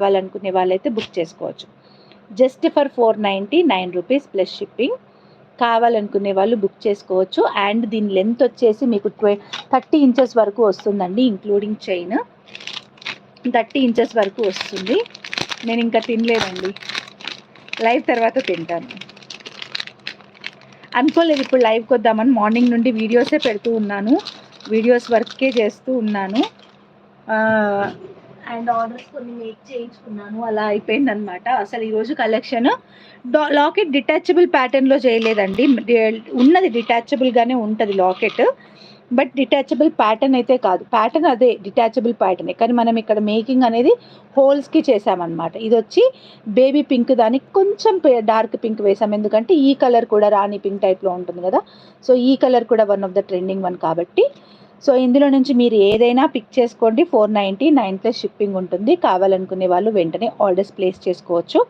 కావాలనుకునే వాళ్ళైతే బుక్ చేసుకోవచ్చు. Just for 499 rupees plus shipping. కావాలనుకునే వాళ్ళు బుక్ చేసుకోవచ్చు. అండ్ దీని లెంత్ వచ్చేసి మీకు 30 ఇంచెస్ వరకు వస్తుందండి, ఇంక్లూడింగ్ చైన్ 30 ఇంచెస్ వరకు వస్తుంది. నేను ఇంకా తినలేదండి, లైవ్ తర్వాత తింటాను. అనుకోలేదు ఇప్పుడు లైవ్కి వద్దామని, మార్నింగ్ నుండి వీడియోసే పెడుతూ ఉన్నాను, వీడియోస్ వర్కే చేస్తూ ఉన్నాను. అండ్ ఆర్డర్స్ కొన్ని మేక్ చేయించుకున్నాను, అలా అయిపోయిందనమాట. అసలు ఈరోజు కలెక్షన్ లాకెట్ డిటాచబుల్ ప్యాటర్న్లో చేయలేదండి, ఉన్నది డిటాచబుల్గానే ఉంటుంది లాకెట్, బట్ డిటాచబుల్ ప్యాటర్న్ అయితే కాదు. ప్యాటర్న్ అదే డిటాచబుల్ ప్యాటర్నే, కానీ మనం ఇక్కడ మేకింగ్ అనేది హోల్స్కి చేసామన్నమాట. ఇది వచ్చి బేబీ పింక్, దానికి కొంచెం డార్క్ పింక్ వేసాం, ఎందుకంటే ఈ కలర్ కూడా రాణి పింక్ టైప్లో ఉంటుంది కదా. సో ఈ కలర్ కూడా one of the trending one కాబట్టి, సో ఇందులో నుంచి మీరు ఏదైనా పిక్ చేసుకోండి. 499 ప్లస్ షిప్పింగ్ ఉంటుంది. కావాలనుకునే వాళ్ళు వెంటనే ఆర్డర్స్ ప్లేస్ చేసుకోవచ్చు.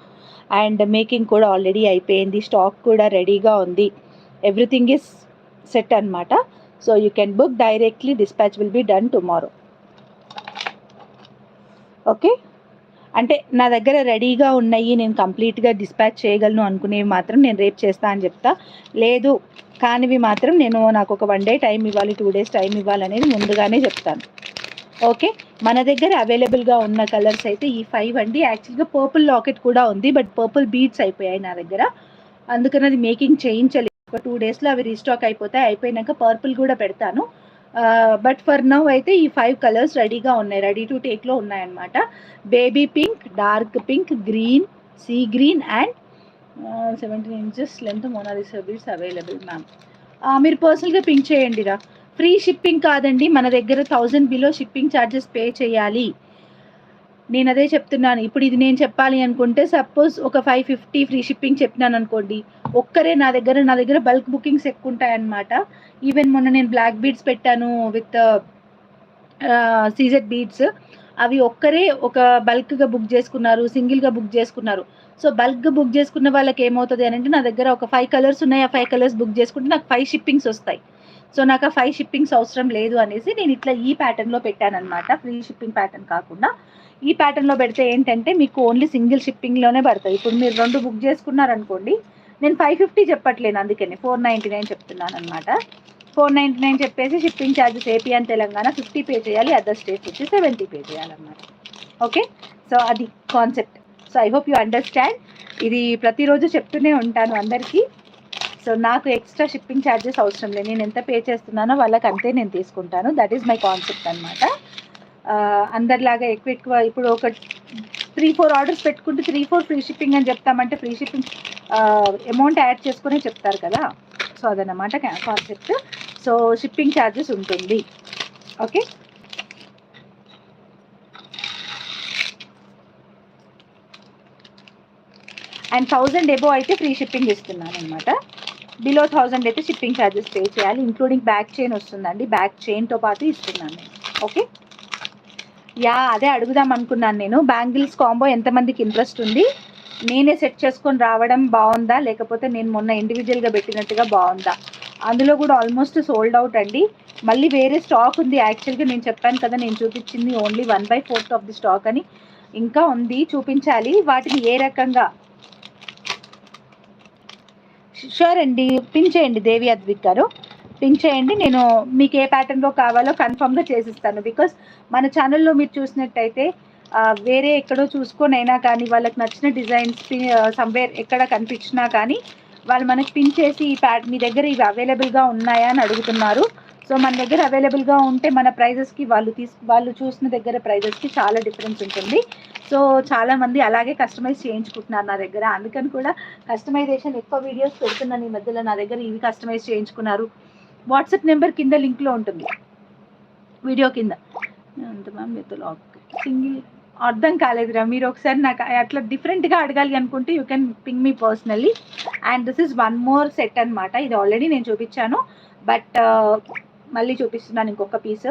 అండ్ మేకింగ్ కూడా ఆల్రెడీ అయిపోయింది, స్టాక్ కూడా రెడీగా ఉంది, ఎవ్రీథింగ్ ఈజ్ సెట్ అనమాట. So you can book directly, dispatch will be done tomorrow. Okay, అంటే నా దగ్గర రెడీగా ఉన్నాయి, నేను కంప్లీట్గా డిస్పాచ్ చేయగలను అనుకునేవి మాత్రం నేను రేపు చేస్తా అని చెప్తా. లేదు కానివి మాత్రం నాకు ఒక 1 డే టైం ఇవ్వాలి, 2 డేస్ టైం ఇవ్వాలనేది ముందుగానే చెప్తాను. ఓకే, మన దగ్గర అవైలబుల్గా ఉన్న కలర్స్ అయితే ఈ 5 అండి. యాక్చువల్గా పర్పుల్ లాకెట్ కూడా ఉంది, బట్ పర్పుల్ బీడ్స్ అయిపోయాయి నా దగ్గర, అందుకని అది మేకింగ్ చేయించలేదు. ఒక 2 డేస్లో అవి రీస్టాక్ అయిపోతాయి, అయిపోయినాక పర్పుల్ కూడా పెడతాను. బట్ ఫర్ నౌ అయితే ఈ 5 కలర్స్ రెడీగా ఉన్నాయి, రెడీ టు టేక్లో ఉన్నాయన్నమాట. Baby pink, dark pink, green, sea green and 17 inches length Monalisa beads available ma'am. మీరు పర్సనల్గా పింక్ చేయండి రా. ఫ్రీ షిప్పింగ్ కాదండి, మన దగ్గర 1000 బిలో షిప్పింగ్ ఛార్జెస్ పే చేయాలి. నేను అదే చెప్తున్నాను. ఇప్పుడు ఇది నేను చెప్పాలి అనుకుంటే, సపోజ్ ఒక 550 ఫ్రీ షిప్పింగ్ చెప్పినాను అనుకోండి, ఒక్కరే నా దగ్గర బల్క్ బుకింగ్స్ ఎక్కువ ఉంటాయన్నమాట. ఈవెన్ మొన్న నేను బ్లాక్ బీడ్స్ పెట్టాను విత్ సీజెడ్ బీడ్స్, అవి ఒక్కరే ఒక బల్క్గా బుక్ చేసుకున్నారు, సింగిల్గా బుక్ చేసుకున్నారు. సో బల్క్గా బుక్ చేసుకున్న వాళ్ళకి ఏమవుతుంది అని అంటే, నా దగ్గర ఒక 5 కలర్స్ ఉన్నాయి, ఆ 5 కలర్స్ బుక్ చేసుకుంటే నాకు 5 షిప్పింగ్స్ వస్తాయి. సో నాకు ఆ 5 షిప్పింగ్స్ అవసరం లేదు అనేసి నేను ఇట్లా ఈ ప్యాటర్న్లో పెట్టానమాట. ఫ్రీ షిప్పింగ్ ప్యాటర్న్ కాకుండా ఈ ప్యాటర్న్లో పెడితే ఏంటంటే మీకు ఓన్లీ సింగిల్ షిప్పింగ్లోనే పడుతుంది. ఇప్పుడు మీరు 2 బుక్ చేసుకున్నారనుకోండి, నేను 550 చెప్పట్లేను, అందుకని 499 చెప్తున్నాను అనమాట. 499 చెప్పేసి shipping charges AP and Telangana 50 pay చేయాలి, అదర్ స్టేట్స్ వచ్చి 70 పే చేయాలన్నమాట. ఓకే, సో అది concept. So I hope you understand. ఇది ప్రతిరోజు చెప్తూనే ఉంటాను అందరికీ. సో నాకు ఎక్స్ట్రా షిప్పింగ్ ఛార్జెస్ అవసరం లేదు, నేను ఎంత పే చేస్తున్నానో వాళ్ళకి అంతే నేను తీసుకుంటాను. దట్ ఈస్ మై కాన్సెప్ట్ అనమాట. అందరిలాగా ఎక్కువ ఇప్పుడు ఒక 3-4 ఆర్డర్స్ పెట్టుకుంటే 3-4 ఫ్రీ షిప్పింగ్ అని చెప్తామంటే, ఫ్రీ షిప్పింగ్ అమౌంట్ యాడ్ చేసుకునే చెప్తారు కదా. సో అదన్నమాట కాన్సెప్ట్. సో షిప్పింగ్ ఛార్జెస్ ఉంటుంది. ఓకే, అండ్ 1000 ఎబో అయితే ఫ్రీ షిప్పింగ్ ఇస్తున్నాను అనమాట. బిలో 1000 అయితే షిప్పింగ్ ఛార్జెస్ పే చేయాలి, ఇంక్లూడింగ్ బ్యాక్ చైన్ వస్తుందండి, బ్యాక్ చైన్తో పాటు ఇస్తున్నాను నేను. ఓకే, యా అదే అడుగుదాం అనుకున్నాను నేను. బ్యాంగిల్స్ కాంబో ఎంతమందికి ఇంట్రెస్ట్ ఉంది? నేనే సెట్ చేసుకొని రావడం బాగుందా, లేకపోతే నేను మొన్న ఇండివిజువల్గా పెట్టినట్టుగా బాగుందా? అందులో కూడా ఆల్మోస్ట్ సోల్డ్ అవుట్ అండి. మళ్ళీ వేరే స్టాక్ ఉంది. యాక్చువల్గా నేను చెప్పాను కదా, నేను చూపించింది ఓన్లీ 1/4 ఆఫ్ ది స్టాక్ అని, ఇంకా ఉంది చూపించాలి. వాటిని ఏ రకంగా షూర్ అండి, పిన్ చేయండి దేవి అద్విక్ గారు, పిన్ చేయండి. నేను మీకు ఏ ప్యాటర్న్లో కావాలో కన్ఫర్మ్గా చేసిస్తాను. బికాస్ మన ఛానల్లో మీరు చూసినట్టయితే వేరే ఎక్కడో చూసుకొనైనా కానీ వాళ్ళకి నచ్చిన డిజైన్స్ సమ్వేర్ ఎక్కడ కనిపించినా కానీ వాళ్ళు మనకి పిన్ చేసి మీ దగ్గర ఇవి అవైలబుల్గా ఉన్నాయా అని అడుగుతున్నారు. సో మన దగ్గర అవైలబుల్గా ఉంటే మన ప్రైజెస్కి వాళ్ళు చూసిన దగ్గర ప్రైజెస్కి చాలా డిఫరెన్స్ ఉంటుంది. సో చాలామంది అలాగే కస్టమైజ్ చేయించుకుంటున్నారు నా దగ్గర, అందుకని కూడా కస్టమైజేషన్ ఎక్కువ వీడియోస్ పెడుతున్నాను ఈ మధ్యలో. నా దగ్గర ఇవి కస్టమైజ్ చేయించుకున్నారు. వాట్సాప్ నెంబర్ కింద లింక్లో ఉంటుంది, వీడియో కింద. అంత మ్యామ్ విత్ లాక్ సింగిల్ అర్థం కాలేదురా, మీరు ఒకసారి నాకు అట్లా డిఫరెంట్గా అడగాలి అనుకుంటే you can ping me personally. And this is 1 more set అనమాట. ఇది ఆల్రెడీ నేను చూపించాను, బట్ మళ్ళీ చూపిస్తున్నాను ఇంకొక పీస్.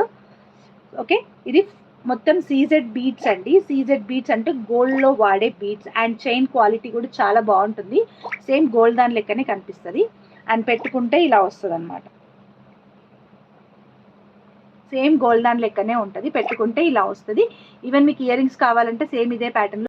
ఓకే, ఇది మొత్తం సీజెడ్ బీడ్స్ అండి. సీజెడ్ బీడ్స్ అంటే గోల్డ్లో వాడే బీడ్స్, అండ్ చైన్ క్వాలిటీ కూడా చాలా బాగుంటుంది. సేమ్ గోల్డ్ దాని లెక్కనే కనిపిస్తుంది, అండ్ పెట్టుకుంటే ఇలా వస్తుంది అనమాట. సేమ్ గోల్డ్ దాని లెక్కనే ఉంటుంది, పెట్టుకుంటే ఇలా వస్తుంది. ఈవెన్ మీకు ఇయర్ రింగ్స్ కావాలంటే సేమ్ ఇదే ప్యాటర్న్లో